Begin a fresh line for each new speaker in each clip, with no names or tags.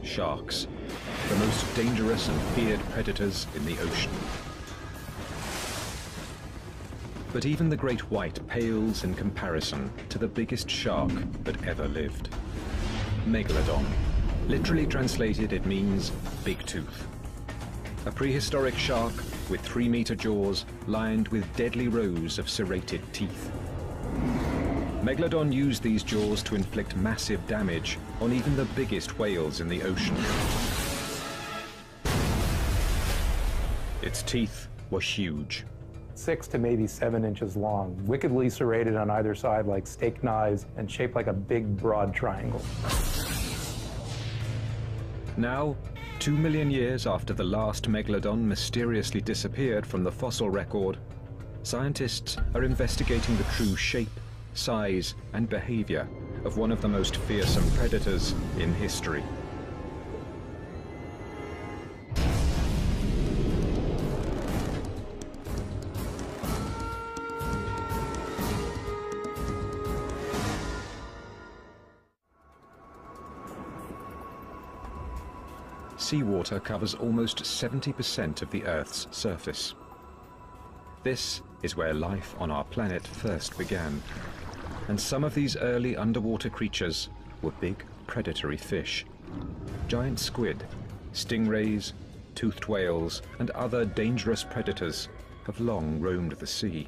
sharks, the most dangerous and feared predators in the ocean. But even the great white pales in comparison to the biggest shark that ever lived. Megalodon. Literally translated, it means big tooth. A prehistoric shark with 3-meter jaws lined with deadly rows of serrated teeth. Megalodon used these jaws to inflict massive damage on even the biggest whales in the ocean. Its teeth were huge.
6 to maybe 7 inches long, wickedly serrated on either side like steak knives and shaped like a big, broad triangle.
Now, 2 million years after the last megalodon mysteriously disappeared from the fossil record, scientists are investigating the true shape, size, and behavior of one of the most fearsome predators in history. Seawater covers almost 70% of the Earth's surface. This is where life on our planet first began, and some of these early underwater creatures were big predatory fish. Giant squid, stingrays, toothed whales, and other dangerous predators have long roamed the sea.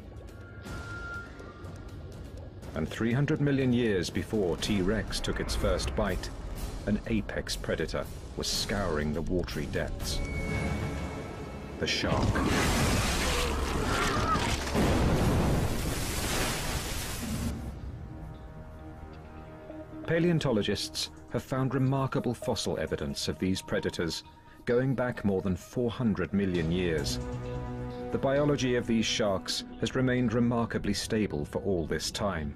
And 300 million years before T-Rex took its first bite, an apex predator was scouring the watery depths. The shark. Paleontologists have found remarkable fossil evidence of these predators going back more than 400 million years. The biology of these sharks has remained remarkably stable for all this time.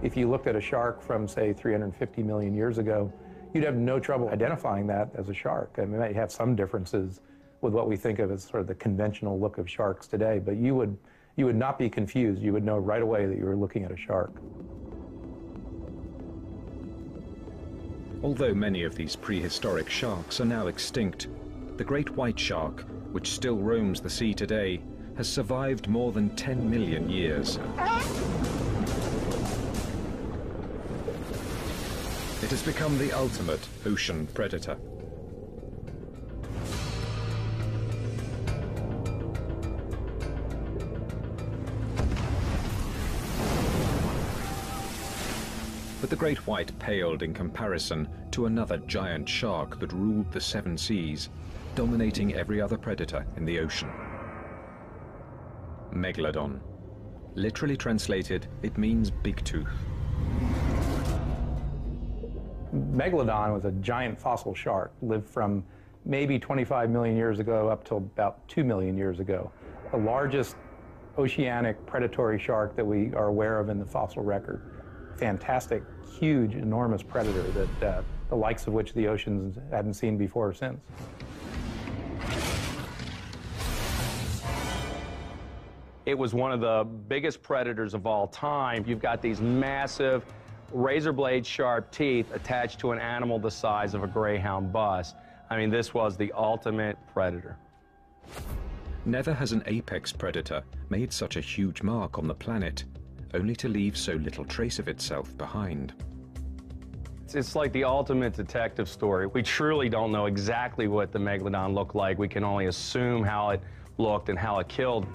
If you looked at a shark from, say, 350 million years ago, you'd have no trouble identifying that as a shark. I mean, it might have some differences with what we think of as sort of the conventional look of sharks today, but you would not be confused. You would know right away that you were looking at a shark.
Although many of these prehistoric sharks are now extinct, the great white shark, which still roams the sea today, has survived more than 10 million years. It has become the ultimate ocean predator. But the great white paled in comparison to another giant shark that ruled the 7 seas, dominating every other predator in the ocean. Megalodon. Literally translated, it means big tooth.
Megalodon was a giant fossil shark, lived from maybe 25 million years ago up till about 2 million years ago. The largest oceanic predatory shark that we are aware of in the fossil record. Fantastic, huge, enormous predator that the likes of which the oceans hadn't seen before or since.
It was one of the biggest predators of all time. You've got these massive razor blade sharp teeth attached to an animal the size of a greyhound bus. I mean, this was the ultimate predator.
Never has an apex predator made such a huge mark on the planet, only to leave so little trace of itself behind.
It's like the ultimate detective story. We truly don't know exactly what the Megalodon looked like. We can only assume how it looked and how it killed.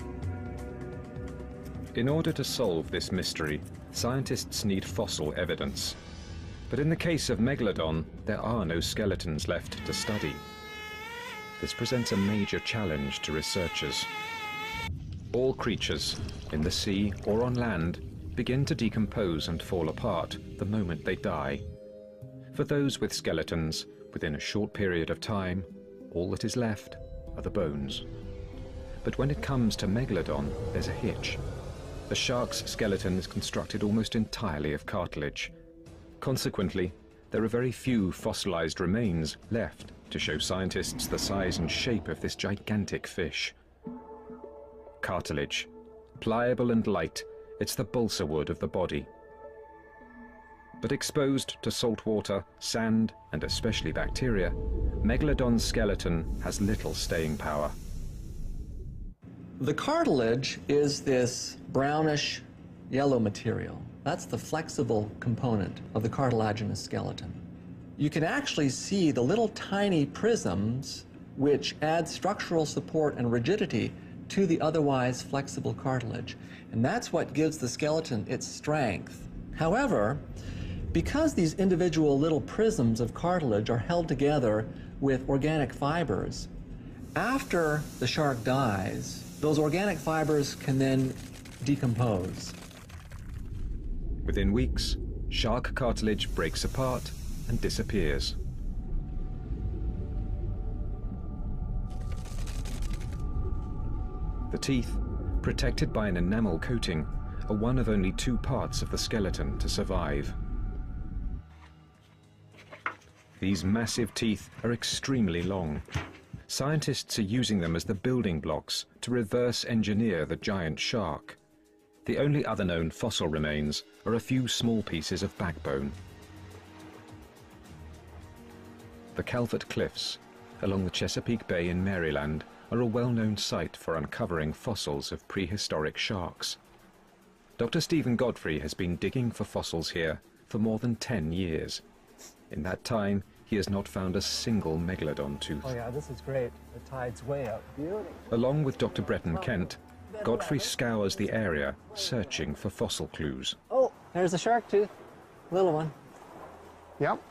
In order to solve this mystery, scientists need fossil evidence. But in the case of Megalodon, there are no skeletons left to study. This presents a major challenge to researchers. All creatures, in the sea or on land, begin to decompose and fall apart the moment they die. For those with skeletons, within a short period of time, all that is left are the bones. But when it comes to Megalodon, there's a hitch. The shark's skeleton is constructed almost entirely of cartilage. Consequently, there are very few fossilized remains left to show scientists the size and shape of this gigantic fish. Cartilage. Pliable and light, it's the balsa wood of the body. But exposed to salt water, sand, and especially bacteria, Megalodon's skeleton has little staying power.
The cartilage is this brownish yellow material. That's the flexible component of the cartilaginous skeleton. You can actually see the little tiny prisms which add structural support and rigidity to the otherwise flexible cartilage. And that's what gives the skeleton its strength. However, because these individual little prisms of cartilage are held together with organic fibers, after the shark dies, those organic fibers can then decompose.
Within weeks, shark cartilage breaks apart and disappears. The teeth, protected by an enamel coating, are one of only 2 parts of the skeleton to survive. These massive teeth are extremely long. Scientists are using them as the building blocks to reverse engineer the giant shark. The only other known fossil remains are a few small pieces of backbone. The Calvert Cliffs, along the Chesapeake Bay in Maryland, are a well-known site for uncovering fossils of prehistoric sharks. Dr. Stephen Godfrey has been digging for fossils here for more than 10 years. In that time, he has not found a single megalodon tooth.
Oh yeah, this is great. The tide's way up. Beautiful.
Along with Dr. Breton Kent, Godfrey scours the area, searching for fossil clues.
Oh, there's a shark tooth. Little one.
Yep.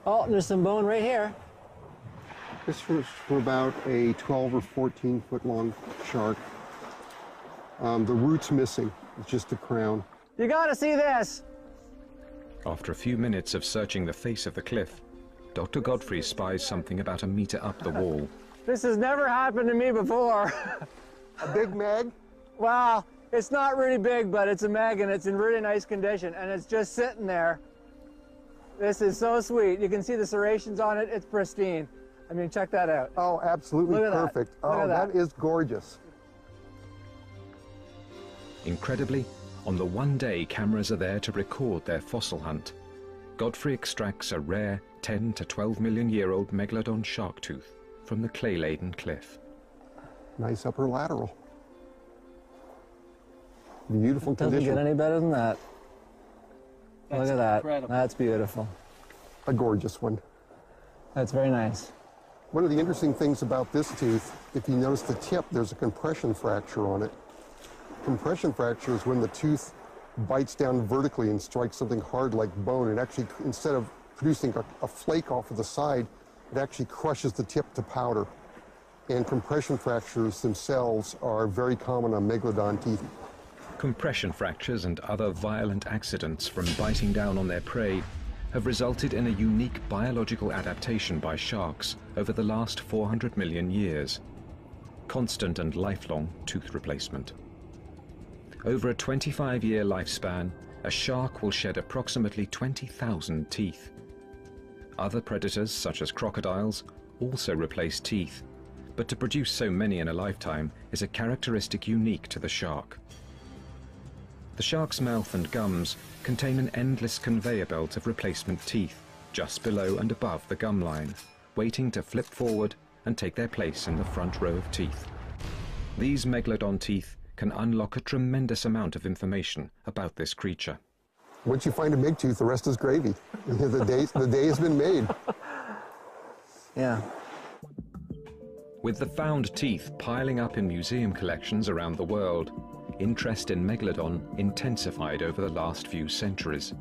Oh, and there's some bone right here.
This was for about a 12 or 14 foot long shark. The root's missing. It's just the crown.
You gotta see this.
After a few minutes of searching the face of the cliff, Dr. Godfrey spies something about a meter up the wall.
This has never happened to me before.
A big mag?
Well, it's not really big, but it's a mag and it's in really nice condition and it's just sitting there. This is so sweet. You can see the serrations on it. It's pristine. I mean, check that out.
Oh, absolutely
Look at
perfect.
That. Look
Oh,
at
that is gorgeous.
Incredibly, on the one day cameras are there to record their fossil hunt, Godfrey extracts a rare 10 to 12 million year old megalodon shark tooth from the clay-laden cliff.
Nice upper lateral. Beautiful
Doesn't
condition.
get any better than that. Look at that.
incredible.
That's beautiful.
A gorgeous one.
That's very nice.
One of the interesting things about this tooth, if you notice the tip, there's a compression fracture on it. Compression fracture is when the tooth bites down vertically and strikes something hard like bone. It actually, instead of producing a flake off of the side, it actually crushes the tip to powder. And compression fractures themselves are very common on megalodon teeth.
Compression fractures and other violent accidents from biting down on their prey have resulted in a unique biological adaptation by sharks over the last 400 million years. Constant and lifelong tooth replacement. Over a 25-year lifespan, a shark will shed approximately 20,000 teeth. Other predators, such as crocodiles, also replace teeth, but to produce so many in a lifetime is a characteristic unique to the shark. The shark's mouth and gums contain an endless conveyor belt of replacement teeth just below and above the gum line, waiting to flip forward and take their place in the front row of teeth. These megalodon teeth can unlock a tremendous amount of information about this creature.
Once you find a big tooth, the rest is gravy. The day has been made.
Yeah.
With the found teeth piling up in museum collections around the world, interest in megalodon intensified over the last few centuries.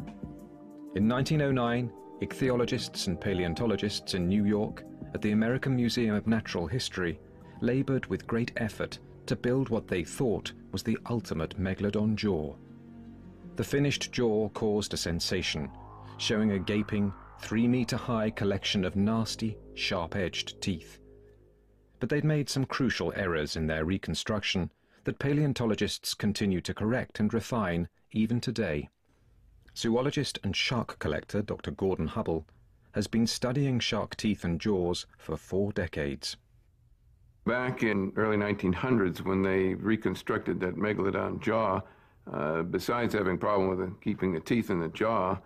In 1909, ichthyologists and paleontologists in New York at the American Museum of Natural History labored with great effort to build what they thought was the ultimate megalodon jaw. The finished jaw caused a sensation, showing a gaping, 3-meter-high collection of nasty, sharp-edged teeth. But they'd made some crucial errors in their reconstruction that paleontologists continue to correct and refine even today. Zoologist and shark collector Dr. Gordon Hubble has been studying shark teeth and jaws for 4 decades.
Back in early 1900s, when they reconstructed that megalodon jaw, besides having a problem with keeping the teeth in the jaw,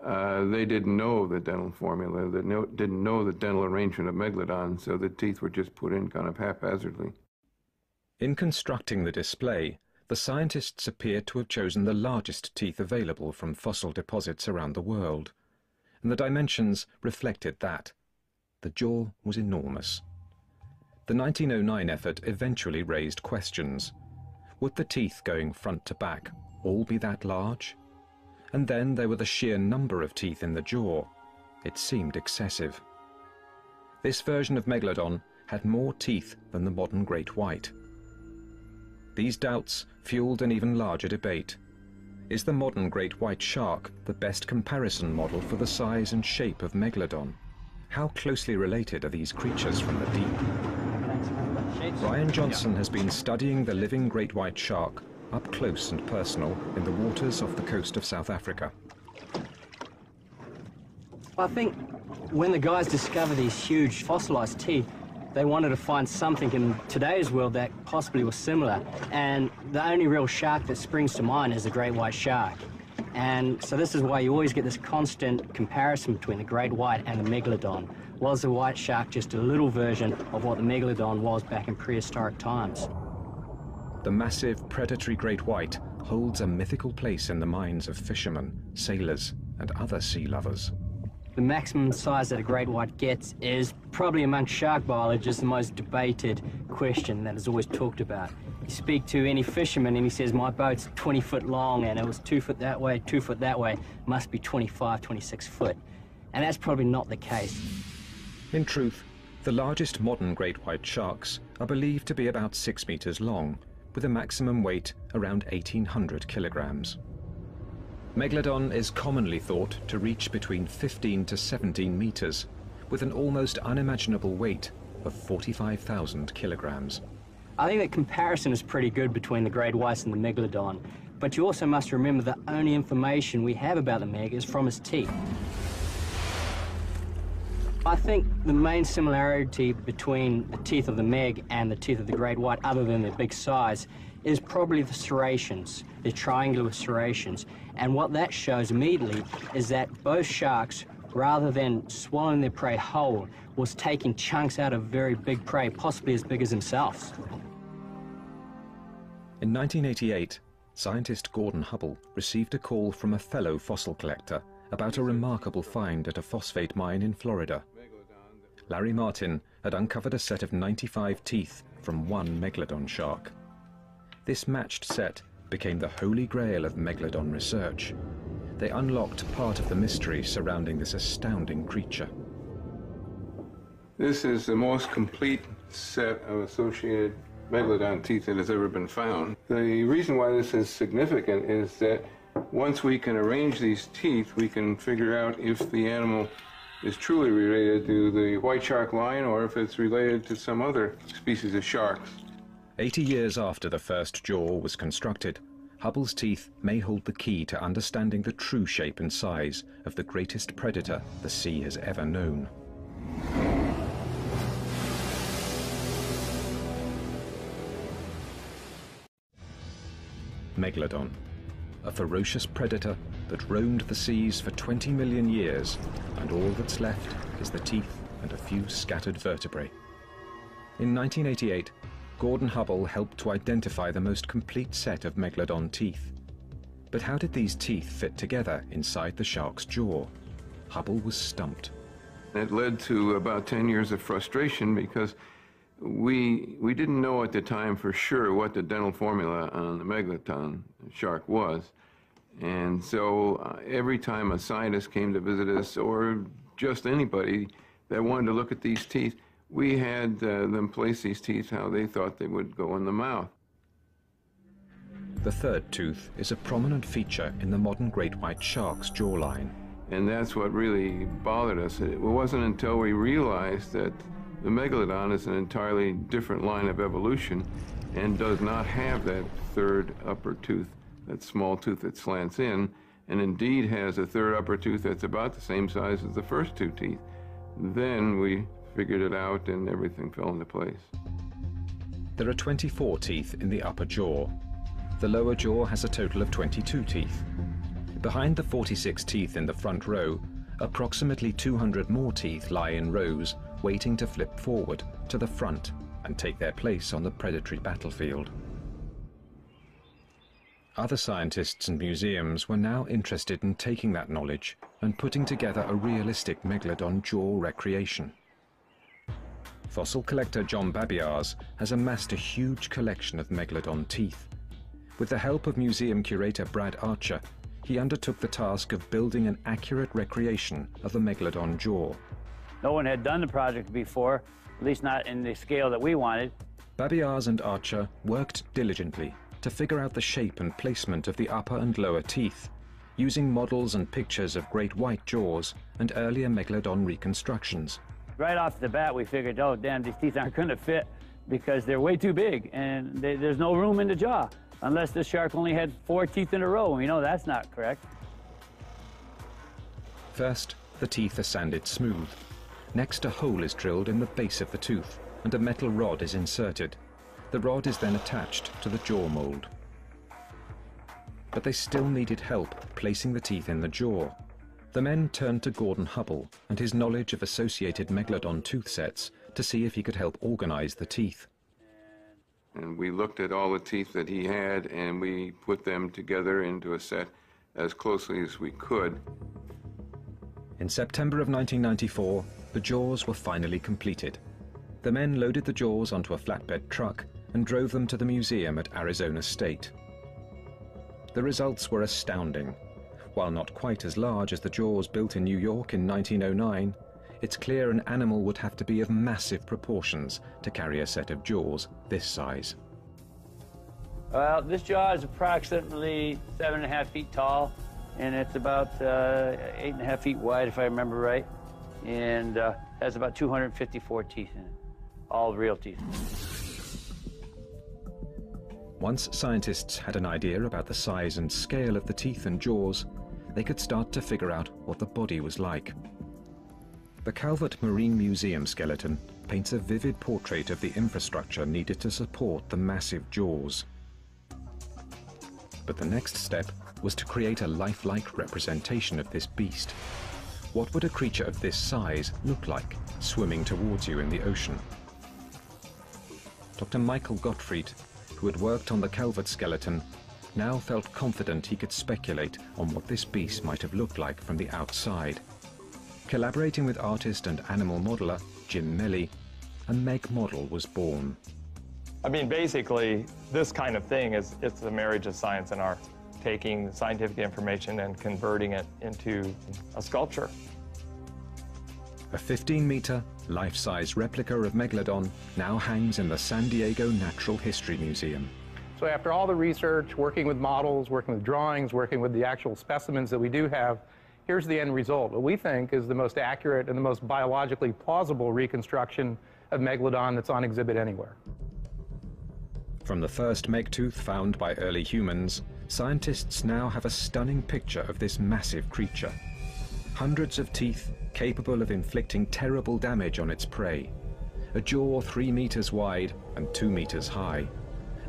They didn't know the dental formula, they didn't know the dental arrangement of Megalodon, so the teeth were just put in kind of haphazardly.
In constructing the display, the scientists appeared to have chosen the largest teeth available from fossil deposits around the world, and the dimensions reflected that. The jaw was enormous. The 1909 effort eventually raised questions. Would the teeth going front to back all be that large? And then there were the sheer number of teeth in the jaw. It seemed excessive. This version of Megalodon had more teeth than the modern great white. These doubts fueled an even larger debate. Is the modern great white shark the best comparison model for the size and shape of Megalodon? How closely related are these creatures from the deep? Brian Johnson has been studying the living great white shark up close and personal in the waters off the coast of South Africa.
I think when the guys discovered these huge fossilized teeth, they wanted to find something in today's world that possibly was similar. And the only real shark that springs to mind is the great white shark. And so this is why you always get this constant comparison between the great white and the megalodon. Was the white shark just a little version of what the megalodon was back in prehistoric times?
The massive predatory great white holds a mythical place in the minds of fishermen, sailors, and other sea lovers.
The maximum size that a great white gets is probably among shark biologists the most debated question that is always talked about. You speak to any fisherman and he says, my boat's 20 foot long and it was 2 foot that way, 2 foot that way, must be 25, 26 foot. And that's probably not the case.
In truth, the largest modern great white sharks are believed to be about 6 meters long, with a maximum weight around 1,800 kilograms. Megalodon is commonly thought to reach between 15 to 17 meters, with an almost unimaginable weight of 45,000 kilograms.
I think that comparison is pretty good between the great whites and the megalodon, but you also must remember the only information we have about the meg is from his teeth. I think the main similarity between the teeth of the meg and the teeth of the great white, other than their big size, is probably the serrations, the triangular serrations. And what that shows immediately is that both sharks, rather than swallowing their prey whole, was taking chunks out of very big prey, possibly as big as themselves.
In 1988, scientist Gordon Hubble received a call from a fellow fossil collector about a remarkable find at a phosphate mine in Florida. Larry Martin had uncovered a set of 95 teeth from one megalodon shark. This matched set became the holy grail of megalodon research. They unlocked part of the mystery surrounding this astounding creature.
This is the most complete set of associated megalodon teeth that has ever been found. The reason why this is significant is that once we can arrange these teeth, we can figure out if the animal is truly related to the white shark line or if it's related to some other species of sharks.
80 years after the first jaw was constructed, Hubble's teeth may hold the key to understanding the true shape and size of the greatest predator the sea has ever known. Megalodon, a ferocious predator that roamed the seas for 20 million years, and all that's left is the teeth and a few scattered vertebrae. In 1988, Gordon Hubble helped to identify the most complete set of megalodon teeth. But how did these teeth fit together inside the shark's jaw? Hubble was stumped.
It led to about 10 years of frustration because we didn't know at the time for sure what the dental formula on the megalodon shark was. And so every time a scientist came to visit us, or just anybody that wanted to look at these teeth, we had them place these teeth how they thought they would go in the mouth.
The third tooth is a prominent feature in the modern great white shark's jawline.
And that's what really bothered us. It wasn't until we realized that the megalodon is an entirely different line of evolution and does not have that third upper tooth, that small tooth that slants in, and indeed has a third upper tooth that's about the same size as the first two teeth. Then we figured it out and everything fell into place.
There are 24 teeth in the upper jaw. The lower jaw has a total of 22 teeth. Behind the 46 teeth in the front row, approximately 200 more teeth lie in rows, waiting to flip forward to the front and take their place on the predatory battlefield. Other scientists and museums were now interested in taking that knowledge and putting together a realistic megalodon jaw recreation. Fossil collector John Babiars has amassed a huge collection of megalodon teeth. With the help of museum curator Brad Archer, he undertook the task of building an accurate recreation of the megalodon jaw.
No one had done the project before, at least not in the scale that we wanted.
Babiars and Archer worked diligently to figure out the shape and placement of the upper and lower teeth, using models and pictures of great white jaws and earlier megalodon reconstructions.
Right off the bat, we figured, oh, damn, these teeth aren't going to fit because they're way too big and there's no room in the jaw, unless the shark only had 4 teeth in a row. We know that's not correct.
First, the teeth are sanded smooth. Next, a hole is drilled in the base of the tooth and a metal rod is inserted. The rod is then attached to the jaw mold. But they still needed help placing the teeth in the jaw. The men turned to Gordon Hubble and his knowledge of associated megalodon tooth sets to see if he could help organize the teeth.
And we looked at all the teeth that he had and we put them together into a set as closely as we could.
In September of 1994, the jaws were finally completed. The men loaded the jaws onto a flatbed truck and drove them to the museum at Arizona State. The results were astounding. While not quite as large as the jaws built in New York in 1909, it's clear an animal would have to be of massive proportions to carry a set of jaws this size.
Well, this jaw is approximately 7.5 feet tall, and it's about 8.5 feet wide, if I remember right, and has about 254 teeth in it, all real teeth.
Once scientists had an idea about the size and scale of the teeth and jaws, they could start to figure out what the body was like. The Calvert Marine Museum skeleton paints a vivid portrait of the infrastructure needed to support the massive jaws. But the next step was to create a lifelike representation of this beast. What would a creature of this size look like swimming towards you in the ocean? Dr. Michael Gottfried, who had worked on the Calvert skeleton, now felt confident he could speculate on what this beast might have looked like from the outside. Collaborating with artist and animal modeler Jim Melly, a Meg model was born.
I mean, basically, this kind of thing it's the marriage of science and art, taking scientific information and converting it into a sculpture.
A 15-meter, life-size replica of Megalodon now hangs in the San Diego Natural History Museum.
So after all the research, working with models, working with drawings, working with the actual specimens that we do have, here's the end result. What we think is the most accurate and the most biologically plausible reconstruction of Megalodon that's on exhibit anywhere.
From the first Meg tooth found by early humans, scientists now have a stunning picture of this massive creature. Hundreds of teeth capable of inflicting terrible damage on its prey. A jaw 3 meters wide and 2 meters high.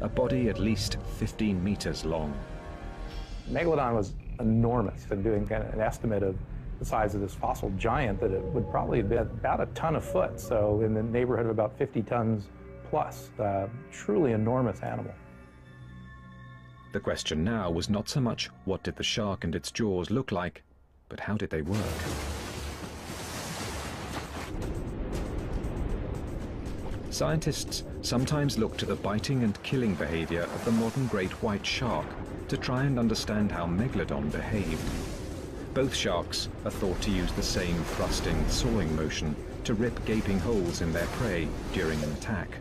A body at least 15 meters long.
Megalodon was enormous, and doing kind of an estimate of the size of this fossil giant, that it would probably have been about a ton a foot, so in the neighborhood of about 50 tons plus. Truly enormous animal.
The question now was not so much what did the shark and its jaws look like, but how did they work? Scientists sometimes look to the biting and killing behavior of the modern great white shark to try and understand how Megalodon behaved. Both sharks are thought to use the same thrusting, sawing motion to rip gaping holes in their prey during an attack.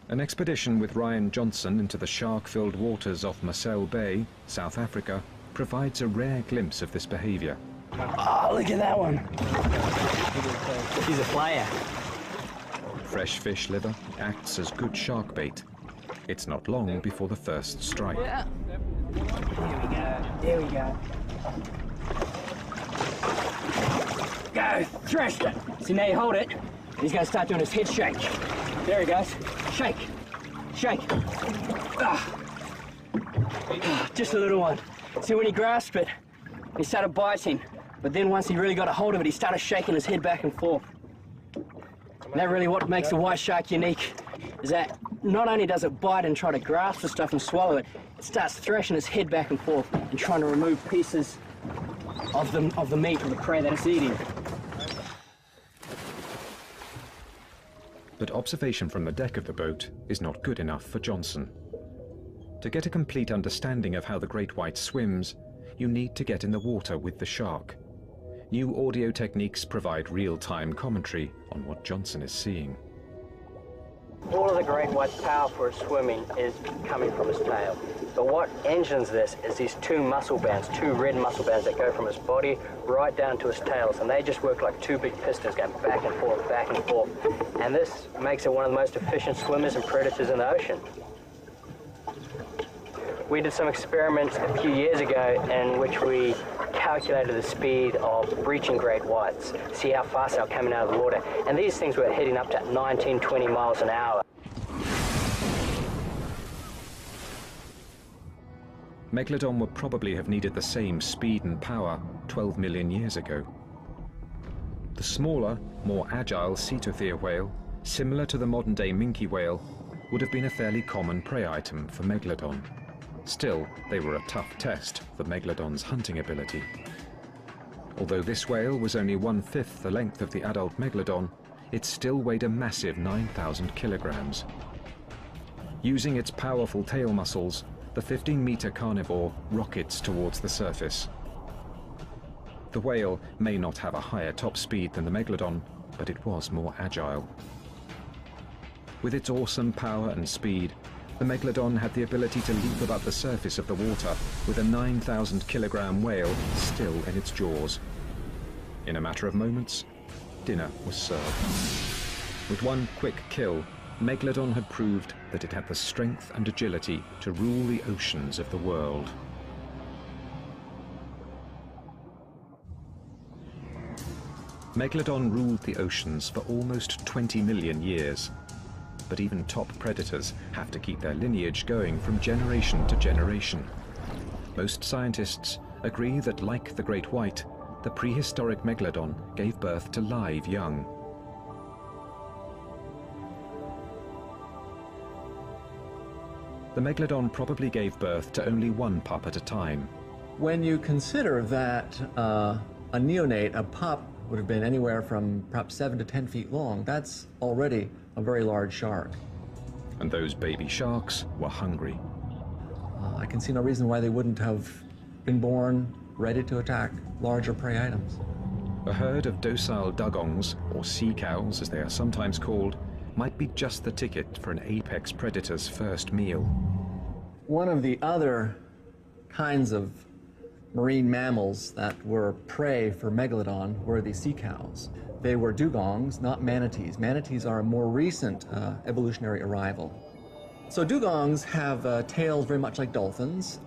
An expedition with Ryan Johnson into the shark-filled waters off Marcel Bay, South Africa, provides a rare glimpse of this behavior.
Oh, look at that one. He's a player.
Fresh fish liver acts as good shark bait. It's not long before the first strike.
Yeah. There we go. Go, thrashed it. So now you hold it. He's going to start doing his head shake. There he goes. Shake. Shake. just a little one. See, when he grasped it, he started biting, but then once he really got a hold of it, he started shaking his head back and forth. And that really what makes the white shark unique, is that not only does it bite and try to grasp the stuff and swallow it, it starts thrashing its head back and forth and trying to remove pieces of the meat of the prey that it's eating.
But observation from the deck of the boat is not good enough for Johnson. To get a complete understanding of how the great white swims, you need to get in the water with the shark. New audio techniques provide real-time commentary on what Johnson is seeing.
All of the great white's power for its swimming is coming from its tail. But what engines this is these two muscle bands, two red muscle bands that go from its body right down to its tails, and they just work like two big pistons going back and forth, back and forth. And this makes it one of the most efficient swimmers and predators in the ocean. We did some experiments a few years ago in which we calculated the speed of breaching great whites, see how fast they were coming out of the water. And these things were hitting up to 19, 20 miles an hour.
Megalodon would probably have needed the same speed and power 12 million years ago. The smaller, more agile Cetothere whale, similar to the modern-day minke whale, would have been a fairly common prey item for Megalodon. Still, they were a tough test for Megalodon's hunting ability. Although this whale was only 1/5 the length of the adult Megalodon, it still weighed a massive 9,000 kilograms. Using its powerful tail muscles, the 15-meter carnivore rockets towards the surface. The whale may not have a higher top speed than the Megalodon, but it was more agile. With its awesome power and speed, the Megalodon had the ability to leap above the surface of the water with a 9,000-kilogram whale still in its jaws. In a matter of moments, dinner was served. With one quick kill, Megalodon had proved that it had the strength and agility to rule the oceans of the world. Megalodon ruled the oceans for almost 20 million years. But even top predators have to keep their lineage going from generation to generation. Most scientists agree that, like the great white, the prehistoric Megalodon gave birth to live young. The Megalodon probably gave birth to only one pup at a time.
When you consider that a neonate, a pup, would have been anywhere from perhaps 7 to 10 feet long, that's already a very large shark.
And those baby sharks were hungry.
I can see no reason why they wouldn't have been born ready to attack larger prey items.
A herd of docile dugongs, or sea cows as they are sometimes called, might be just the ticket for an apex predator's first meal.
One of the other kinds of marine mammals that were prey for Megalodon were the sea cows. They were dugongs, not manatees. Manatees are a more recent evolutionary arrival. So dugongs have tails very much like dolphins,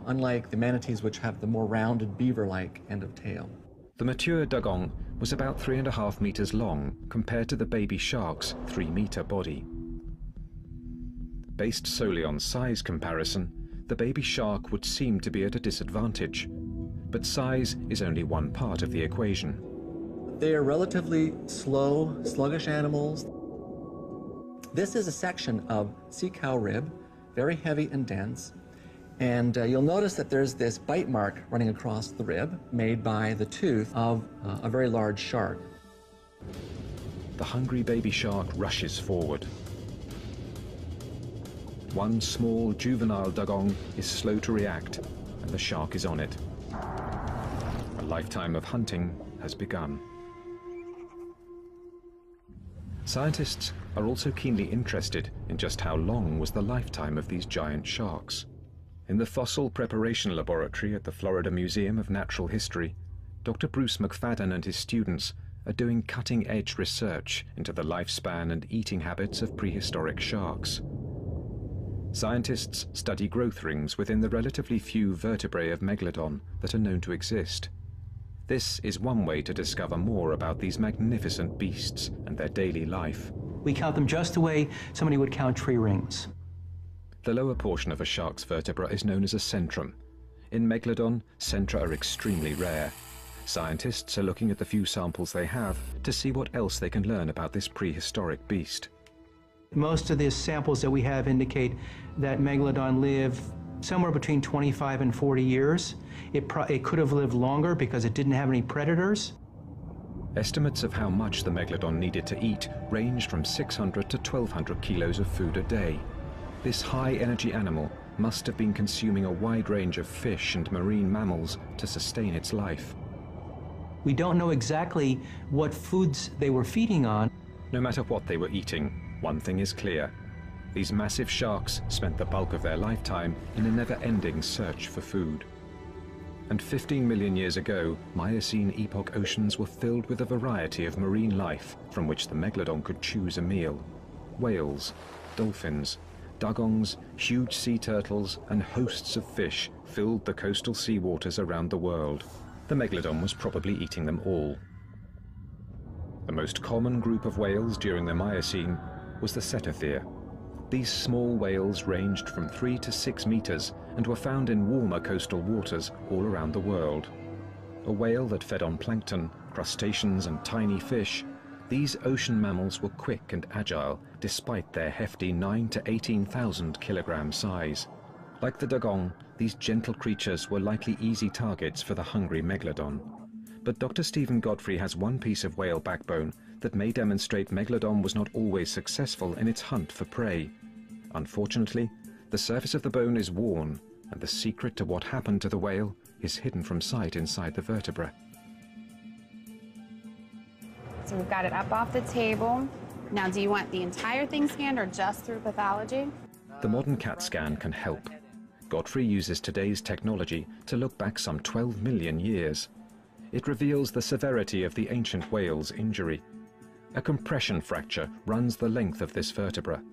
unlike the manatees, which have the more rounded beaver-like end of tail.
The mature dugong was about 3.5 meters long compared to the baby shark's 3-meter body. Based solely on size comparison, the baby shark would seem to be at a disadvantage. But size is only one part of the equation.
They are relatively slow, sluggish animals. This is a section of sea cow rib, very heavy and dense. And you'll notice that there's this bite mark running across the rib made by the tooth of a very large shark.
The hungry baby shark rushes forward. One small juvenile dugong is slow to react, and the shark is on it. A lifetime of hunting has begun. Scientists are also keenly interested in just how long was the lifetime of these giant sharks. In the Fossil Preparation Laboratory at the Florida Museum of Natural History, Dr. Bruce McFadden and his students are doing cutting-edge research into the lifespan and eating habits of prehistoric sharks. Scientists study growth rings within the relatively few vertebrae of Megalodon that are known to exist. This is one way to discover more about these magnificent beasts and their daily life.
We count them just the way somebody would count tree rings.
The lower portion of a shark's vertebra is known as a centrum. In Megalodon, centra are extremely rare. Scientists are looking at the few samples they have to see what else they can learn about this prehistoric beast.
Most of the samples that we have indicate that Megalodon lived somewhere between 25 and 40 years. It could have lived longer because it didn't have any predators.
Estimates of how much the Megalodon needed to eat ranged from 600 to 1,200 kilos of food a day. This high-energy animal must have been consuming a wide range of fish and marine mammals to sustain its life.
We don't know exactly what foods they were feeding on.
No matter what they were eating, one thing is clear. These massive sharks spent the bulk of their lifetime in a never-ending search for food. And 15 million years ago, Miocene epoch oceans were filled with a variety of marine life from which the Megalodon could choose a meal. Whales, dolphins, dugongs, huge sea turtles, and hosts of fish filled the coastal seawaters around the world. The Megalodon was probably eating them all. The most common group of whales during the Miocene was the cetathea. These small whales ranged from 3 to 6 meters and were found in warmer coastal waters all around the world. A whale that fed on plankton, crustaceans, and tiny fish, these ocean mammals were quick and agile despite their hefty 9 to 18,000 kilogram size. Like the dugong, these gentle creatures were likely easy targets for the hungry Megalodon. But Dr. Stephen Godfrey has one piece of whale backbone that may demonstrate Megalodon was not always successful in its hunt for prey. Unfortunately, the surface of the bone is worn, and the secret to what happened to the whale is hidden from sight inside the vertebra.
So we've got it up off the table. Now, do you want the entire thing scanned or just through pathology?
The modern CAT scan can help. Godfrey uses today's technology to look back some 12 million years. It reveals the severity of the ancient whale's injury. A compression fracture runs the length of this vertebra.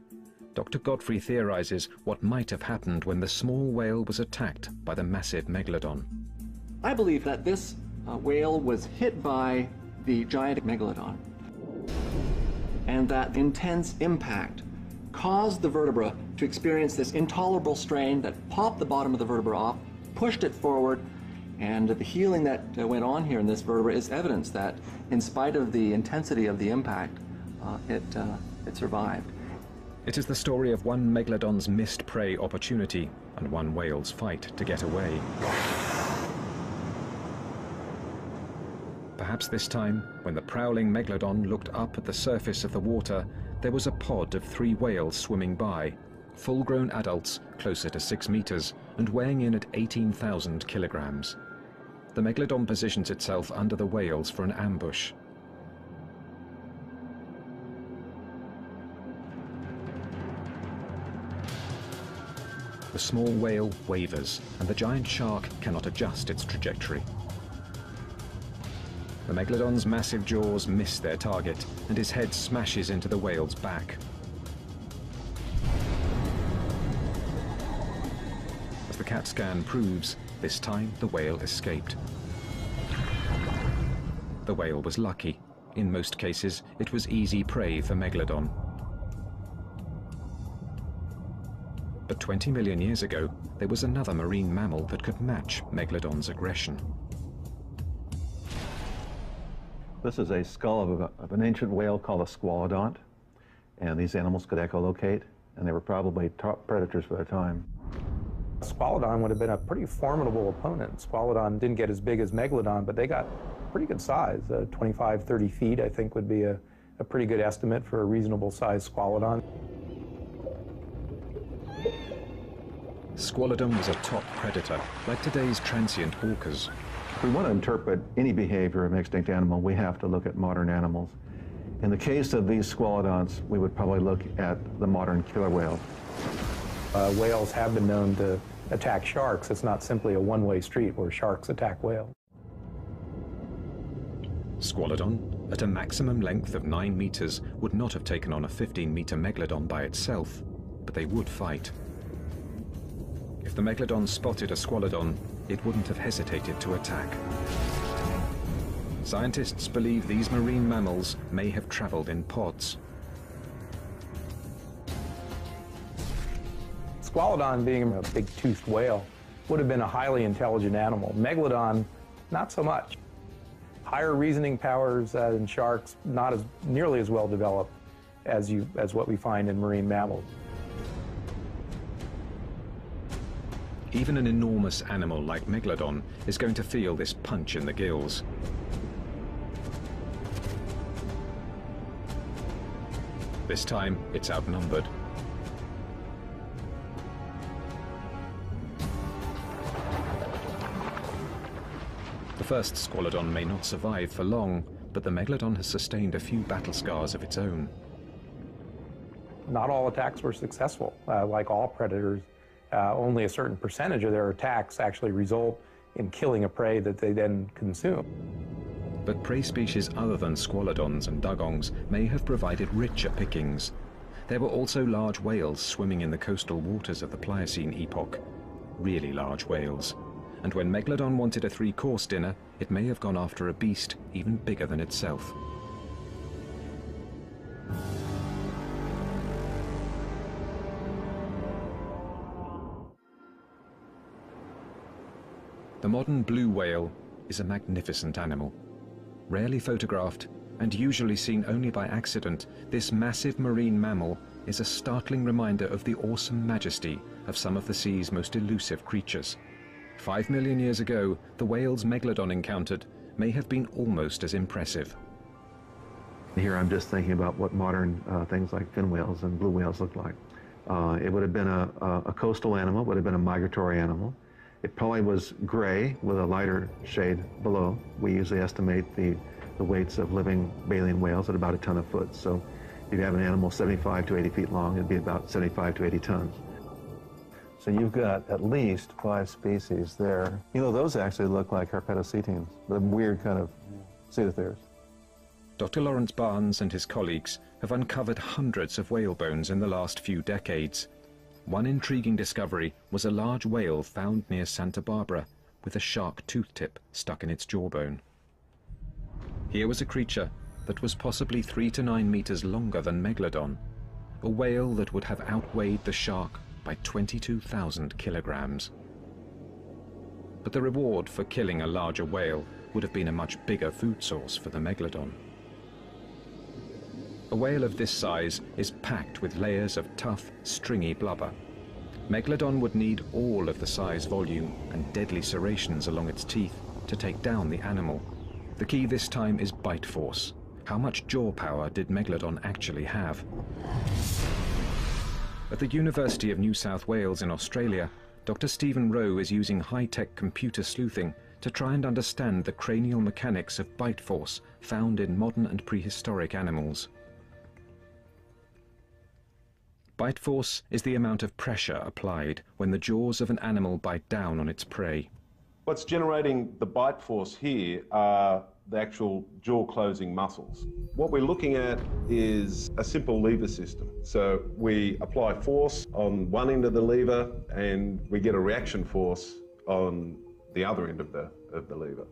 Dr. Godfrey theorizes what might have happened when the small whale was attacked by the massive Megalodon.
I believe that this whale was hit by the giant Megalodon, and that intense impact caused the vertebra to experience this intolerable strain that popped the bottom of the vertebra off, pushed it forward, and the healing that went on here in this vertebra is evidence that, in spite of the intensity of the impact, it survived.
It is the story of one Megalodon's missed prey opportunity and one whale's fight to get away. Perhaps this time, when the prowling Megalodon looked up at the surface of the water, there was a pod of 3 whales swimming by, full-grown adults closer to 6 meters and weighing in at 18,000 kilograms. The Megalodon positions itself under the whales for an ambush. The small whale wavers, and the giant shark cannot adjust its trajectory. The Megalodon's massive jaws miss their target, and his head smashes into the whale's back. As the CAT scan proves, this time the whale escaped. The whale was lucky. In most cases, it was easy prey for Megalodon. But 20 million years ago, there was another marine mammal that could match Megalodon's aggression.
This is a skull of an ancient whale called a squalodont, and these animals could echolocate, and they were probably top predators for their time.
Squalodon would have been a pretty formidable opponent. Squalodon didn't get as big as Megalodon, but they got pretty good size. 25, 30 feet, I think, would be a pretty good estimate for a reasonable sized Squalodon.
Squalodon was a top predator, like today's transient orcas.
If we want to interpret any behavior of an extinct animal, we have to look at modern animals. In the case of these squalodonts, we would probably look at the modern killer whale.
Whales have been known to attack sharks. It's not simply a one-way street where sharks attack whales.
Squalodon, at a maximum length of 9 meters, would not have taken on a 15-meter Megalodon by itself, but they would fight. If the Megalodon spotted a Squalodon, it wouldn't have hesitated to attack. Scientists believe these marine mammals may have traveled in pods.
Squalodon, being a big toothed whale, would have been a highly intelligent animal. Megalodon, not so much. Higher reasoning powers in sharks, not as nearly as well developed as what we find in marine mammals.
Even an enormous animal like Megalodon is going to feel this punch in the gills. This time, it's outnumbered. The first Squalodon may not survive for long, but the Megalodon has sustained a few battle scars of its own.
Not all attacks were successful. Like all predators, only a certain percentage of their attacks actually result in killing a prey that they then consume.
But prey species other than squalodons and dugongs may have provided richer pickings. There were also large whales swimming in the coastal waters of the Pliocene epoch. Really large whales. And when Megalodon wanted a three-course dinner, it may have gone after a beast even bigger than itself. The modern blue whale is a magnificent animal. Rarely photographed and usually seen only by accident, this massive marine mammal is a startling reminder of the awesome majesty of some of the sea's most elusive creatures. 5 million years ago, the whales Megalodon encountered may have been almost as impressive.
Here I'm just thinking about what modern things like fin whales and blue whales look like. It would have been a coastal animal, would have been a migratory animal. It probably was gray with a lighter shade below. We usually estimate the weights of living baleen whales at about a ton a foot. So if you have an animal 75 to 80 feet long, it'd be about 75 to 80 tons. So you've got at least 5 species there. You know, those actually look like herpetocetines, the weird kind of cetatheres.
Dr. Lawrence Barnes and his colleagues have uncovered hundreds of whale bones in the last few decades. One intriguing discovery was a large whale found near Santa Barbara with a shark tooth tip stuck in its jawbone. Here was a creature that was possibly 3 to 9 meters longer than Megalodon, a whale that would have outweighed the shark by 22,000 kilograms. But the reward for killing a larger whale would have been a much bigger food source for the Megalodon. A whale of this size is packed with layers of tough, stringy blubber. Megalodon would need all of the size, volume, and deadly serrations along its teeth to take down the animal. The key this time is bite force. How much jaw power did Megalodon actually have? At the University of New South Wales in Australia, Dr. Stephen Rowe is using high-tech computer sleuthing to try and understand the cranial mechanics of bite force found in modern and prehistoric animals. Bite force is the amount of pressure applied when the jaws of an animal bite down on its prey.
What's generating the bite force here are the actual jaw closing muscles. What we're looking at is a simple lever system. So we apply force on one end of the lever and we get a reaction force on the other end of the lever.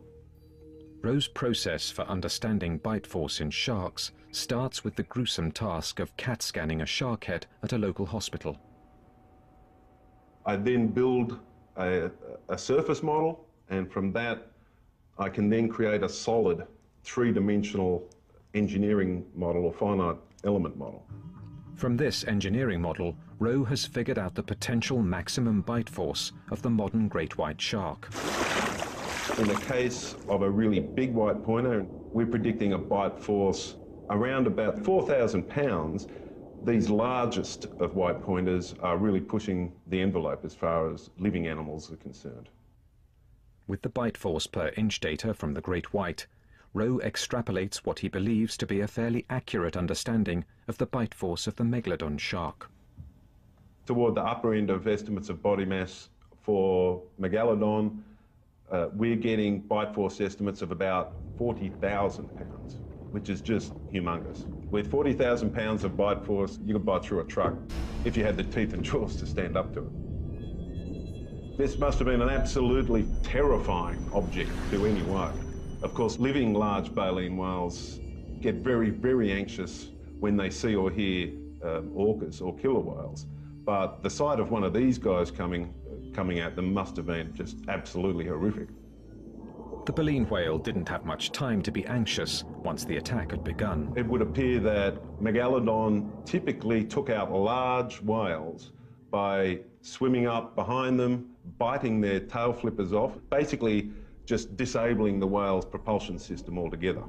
Rowe's process for understanding bite force in sharks starts with the gruesome task of CAT scanning a shark head at a local hospital.
I then build a surface model, and from that I can then create a solid 3-dimensional engineering model or finite element model.
From this engineering model, Rowe has figured out the potential maximum bite force of the modern great white shark.
In the case of a really big white pointer, we're predicting a bite force around about 4,000 pounds. These largest of white pointers are really pushing the envelope as far as living animals are concerned.
With the bite force per inch data from the great white, Rowe extrapolates what he believes to be a fairly accurate understanding of the bite force of the Megalodon shark.
Toward the upper end of estimates of body mass for Megalodon, we're getting bite force estimates of about 40,000 pounds, which is just humongous. With 40,000 pounds of bite force, you could bite through a truck if you had the teeth and jaws to stand up to it. This must have been an absolutely terrifying object to any whale. Of course, living large baleen whales get very, very anxious when they see or hear orcas or killer whales. but the sight of one of these guys coming at them must have been just absolutely horrific.
The baleen whale didn't have much time to be anxious once the attack had begun.
It would appear that megalodon typically took out large whales by swimming up behind them, biting their tail flippers off, basically just disabling the whale's propulsion system altogether.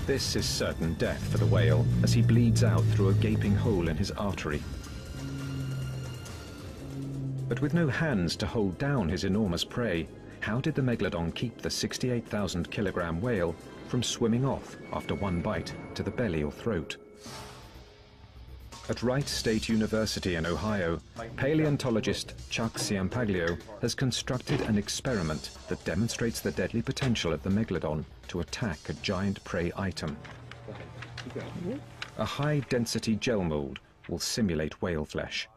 This is certain death for the whale as he bleeds out through a gaping hole in his artery. But with no hands to hold down his enormous prey, how did the megalodon keep the 68,000 kilogram whale from swimming off after one bite to the belly or throat? At Wright State University in Ohio, paleontologist Chuck Ciampaglio has constructed an experiment that demonstrates the deadly potential of the megalodon to attack a giant prey item. A high-density gel mold will simulate whale flesh.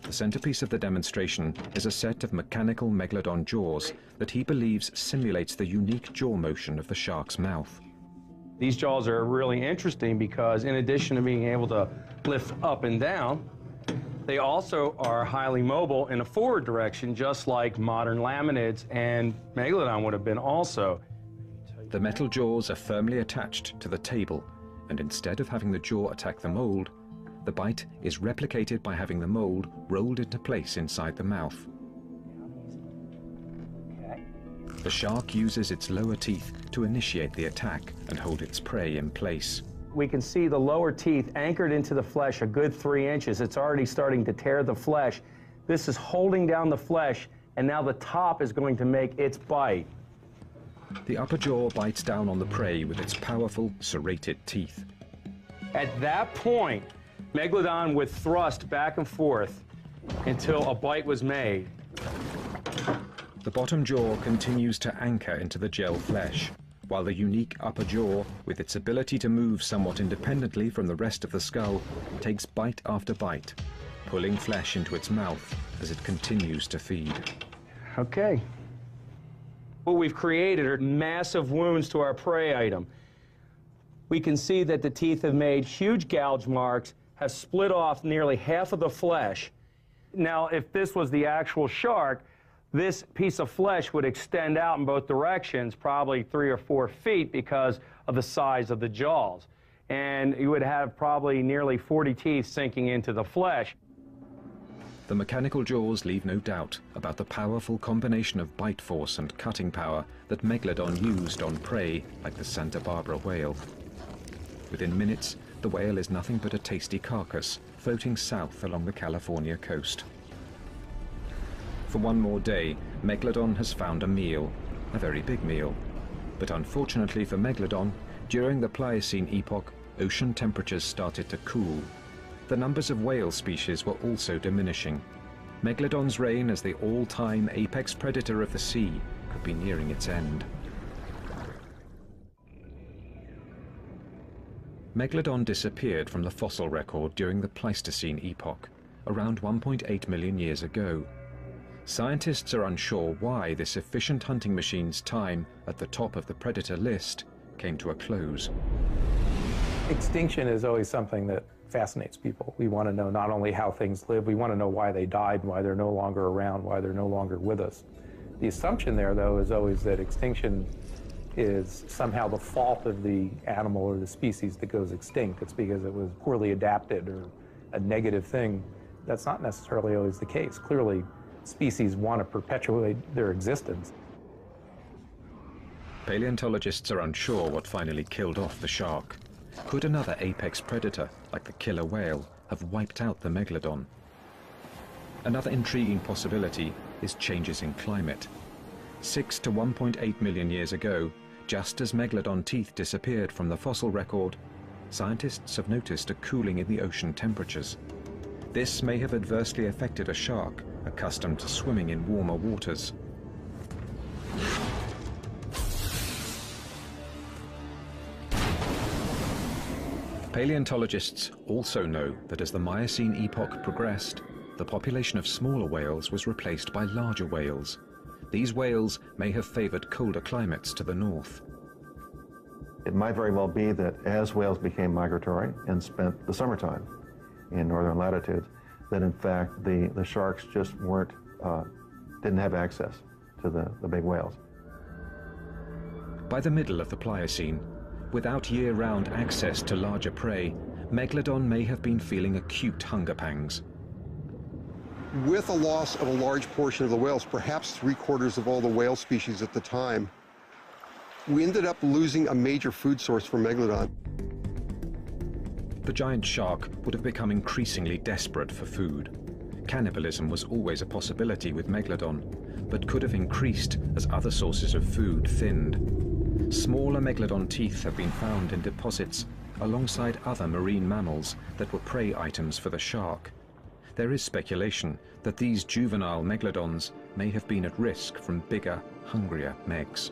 The centerpiece of the demonstration is a set of mechanical megalodon jaws that he believes simulates the unique jaw motion of the shark's mouth.
These jaws are really interesting because in addition to being able to lift up and down, they also are highly mobile in a forward direction, just like modern laminids and megalodon would have been also.
The metal jaws are firmly attached to the table, and instead of having the jaw attack the mold, the bite is replicated by having the mold rolled into place inside the mouth. The shark uses its lower teeth to initiate the attack and hold its prey in place.
We can see the lower teeth anchored into the flesh a good 3 inches. It's already starting to tear the flesh. This is holding down the flesh, and now the top is going to make its bite.
The upper jaw bites down on the prey with its powerful, serrated teeth.
At that point, megalodon would thrust back and forth until a bite was made.
The bottom jaw continues to anchor into the gel flesh, while the unique upper jaw, with its ability to move somewhat independently from the rest of the skull, takes bite after bite, pulling flesh into its mouth as it continues to feed.
Okay. What we've created are massive wounds to our prey item. We can see that the teeth have made huge gouge marks, have split off nearly half of the flesh. Now, if this was the actual shark, this piece of flesh would extend out in both directions, probably 3 or 4 feet because of the size of the jaws. And you would have probably nearly 40 teeth sinking into the flesh.
The mechanical jaws leave no doubt about the powerful combination of bite force and cutting power that megalodon used on prey like the Santa Barbara whale. Within minutes, the whale is nothing but a tasty carcass floating south along the California coast. For one more day, megalodon has found a meal, a very big meal. But unfortunately for megalodon, during the Pliocene epoch, ocean temperatures started to cool. The numbers of whale species were also diminishing. Megalodon's reign as the all-time apex predator of the sea could be nearing its end. Megalodon disappeared from the fossil record during the Pleistocene epoch, around 1.8 million years ago. Scientists are unsure why this efficient hunting machine's time at the top of the predator list came to a close.
Extinction is always something that fascinates people. We want to know not only how things live, we want to know why they died, why they're no longer around, why they're no longer with us. The assumption there, though, is always that extinction is somehow the fault of the animal or the species that goes extinct. It's because it was poorly adapted or a negative thing. That's not necessarily always the case. Clearly, species want to perpetuate their existence.
Paleontologists are unsure what finally killed off the shark. Could another apex predator, like the killer whale, have wiped out the megalodon? Another intriguing possibility is changes in climate. 6 to 1.8 million years ago, just as megalodon teeth disappeared from the fossil record, scientists have noticed a cooling in the ocean temperatures. This may have adversely affected a shark accustomed to swimming in warmer waters. Paleontologists also know that as the Miocene epoch progressed, the population of smaller whales was replaced by larger whales. these whales may have favored colder climates to the north.
It might very well be that as whales became migratory and spent the summertime in northern latitudes, that in fact the sharks just didn't have access to the big whales.
By the middle of the Pliocene, without year-round access to larger prey, Megalodon may have been feeling acute hunger pangs.
With a loss of a large portion of the whales, perhaps 3/4 of all the whale species at the time, we ended up losing a major food source for Megalodon.
The giant shark would have become increasingly desperate for food. Cannibalism was always a possibility with Megalodon, but could have increased as other sources of food thinned. Smaller Megalodon teeth have been found in deposits alongside other marine mammals that were prey items for the shark. There is speculation that these juvenile Megalodons may have been at risk from bigger, hungrier Megs.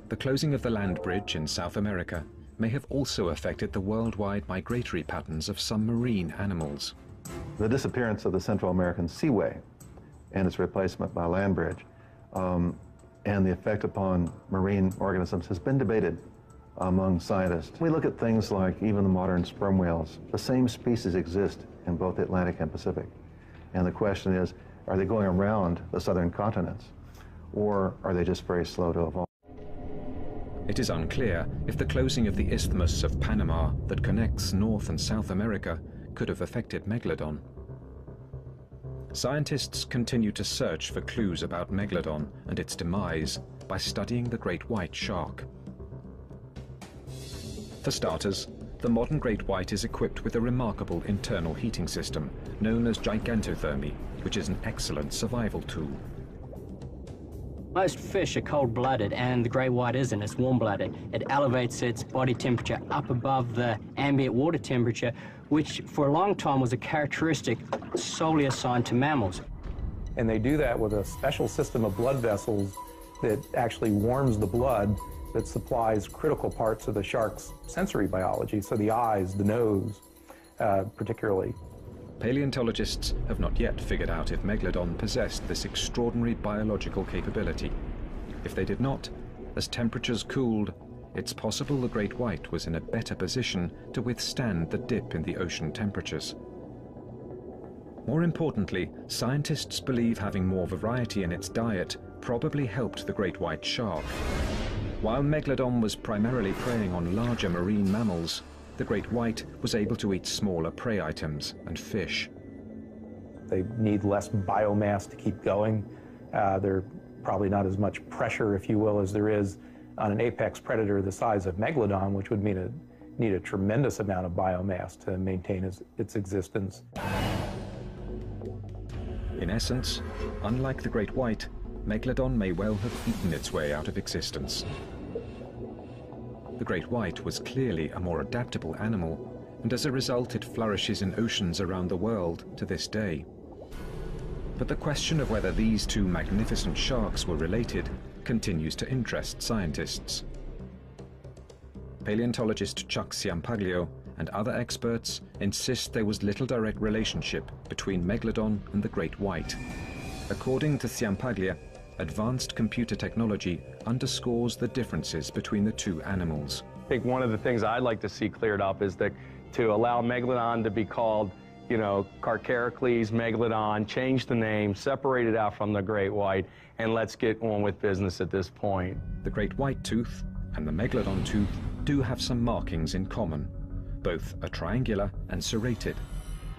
The closing of the land bridge in South America may have also affected the worldwide migratory patterns of some marine animals.
The disappearance of the Central American seaway and its replacement by a land bridge and the effect upon marine organisms has been debated among scientists. We look at things like even the modern sperm whales. The same species exist in both the Atlantic and Pacific. And the question is, are they going around the southern continents, or are they just very slow to evolve?
It is unclear if the closing of the Isthmus of Panama that connects North and South America could have affected Megalodon. Scientists continue to search for clues about Megalodon and its demise by studying the great white shark. For starters, the modern great white is equipped with a remarkable internal heating system known as gigantothermy, which is an excellent survival tool.
Most fish are cold-blooded, and the great white isn't. It's warm-blooded. It elevates its body temperature up above the ambient water temperature, which for a long time was a characteristic solely assigned to mammals.
And they do that with a special system of blood vessels that actually warms the blood that supplies critical parts of the shark's sensory biology, so the eyes, the nose, particularly.
Paleontologists have not yet figured out if Megalodon possessed this extraordinary biological capability. If they did not, as temperatures cooled, it's possible the great white was in a better position to withstand the dip in the ocean temperatures. More importantly, scientists believe having more variety in its diet probably helped the great white shark. While Megalodon was primarily preying on larger marine mammals, the great white was able to eat smaller prey items and fish.
They need less biomass to keep going. There's probably not as much pressure, if you will, as there is on an apex predator the size of Megalodon, which would need a tremendous amount of biomass to maintain its existence.
In essence, unlike the great white, Megalodon may well have eaten its way out of existence. The great white was clearly a more adaptable animal, and as a result it flourishes in oceans around the world to this day. But the question of whether these two magnificent sharks were related continues to interest scientists. Paleontologist Chuck Ciampaglio and other experts insist there was little direct relationship between Megalodon and the great white. According to Ciampaglio, advanced computer technology underscores the differences between the two animals.
I think one of the things I'd like to see cleared up is that to allow Megalodon to be called, you know, Carcharocles, Megalodon, change the name, separate it out from the great white, and let's get on with business at this point.
The great white tooth and the Megalodon tooth do have some markings in common. Both are triangular and serrated.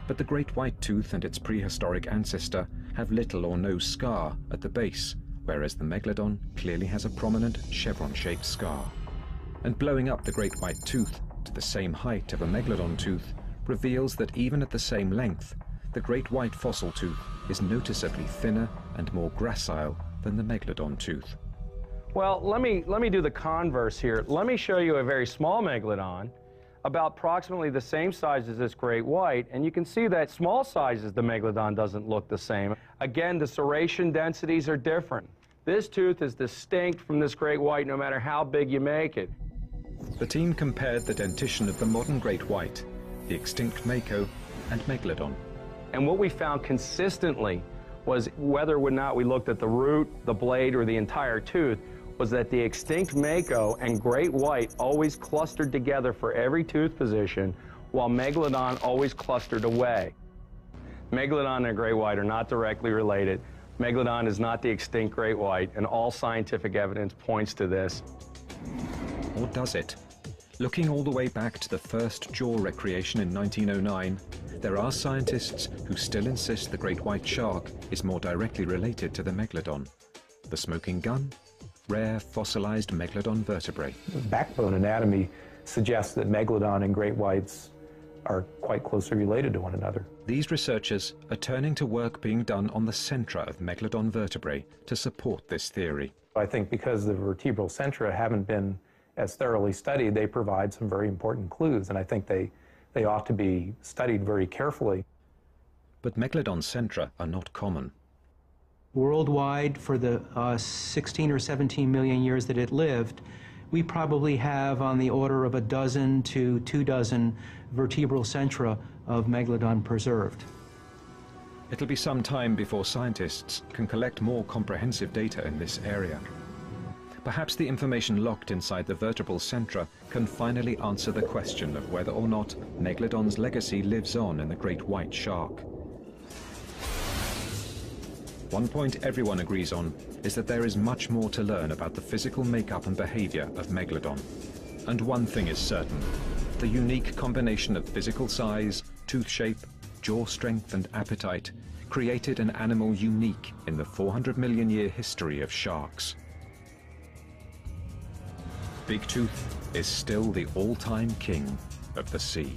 But the great white tooth and its prehistoric ancestor have little or no scar at the base, whereas the Megalodon clearly has a prominent chevron-shaped scar. And blowing up the great white tooth to the same height of a Megalodon tooth reveals that even at the same length, the great white fossil tooth is noticeably thinner and more gracile than the Megalodon tooth.
Well, let me do the converse here. Let me show you a very small Megalodon, about approximately the same size as this great white, and you can see that small sizes the Megalodon doesn't look the same. Again, the serration densities are different. This tooth is distinct from this great white no matter how big you make it.
The team compared the dentition of the modern great white, the extinct Mako, and Megalodon.
And what we found consistently was whether or not we looked at the root, the blade, or the entire tooth, was that the extinct mako and great white always clustered together for every tooth position, while megalodon always clustered away. Megalodon and great white are not directly related. Megalodon is not the extinct great white, and all scientific evidence points to this.
Or does it? Looking all the way back to the first jaw recreation in 1909, there are scientists who still insist the great white shark is more directly related to the megalodon. The smoking gun? Rare fossilized megalodon vertebrae.
Backbone anatomy suggests that megalodon and great whites are quite closely related to one another.
These researchers are turning to work being done on the centra of megalodon vertebrae to support this theory.
I think because the vertebral centra haven't been as thoroughly studied, they provide some very important clues, and I think they ought to be studied very carefully.
But megalodon centra are not common.
Worldwide, for the 16 or 17 million years that it lived, we probably have on the order of a dozen to 24 vertebral centra of megalodon preserved.
It'll be some time before scientists can collect more comprehensive data in this area. Perhaps the information locked inside the vertebral centra can finally answer the question of whether or not megalodon's legacy lives on in the great white shark. One point everyone agrees on is that there is much more to learn about the physical makeup and behavior of megalodon. And one thing is certain: the unique combination of physical size, tooth shape, jaw strength, and appetite created an animal unique in the 400 million year history of sharks. Big Tooth is still the all-time king of the sea.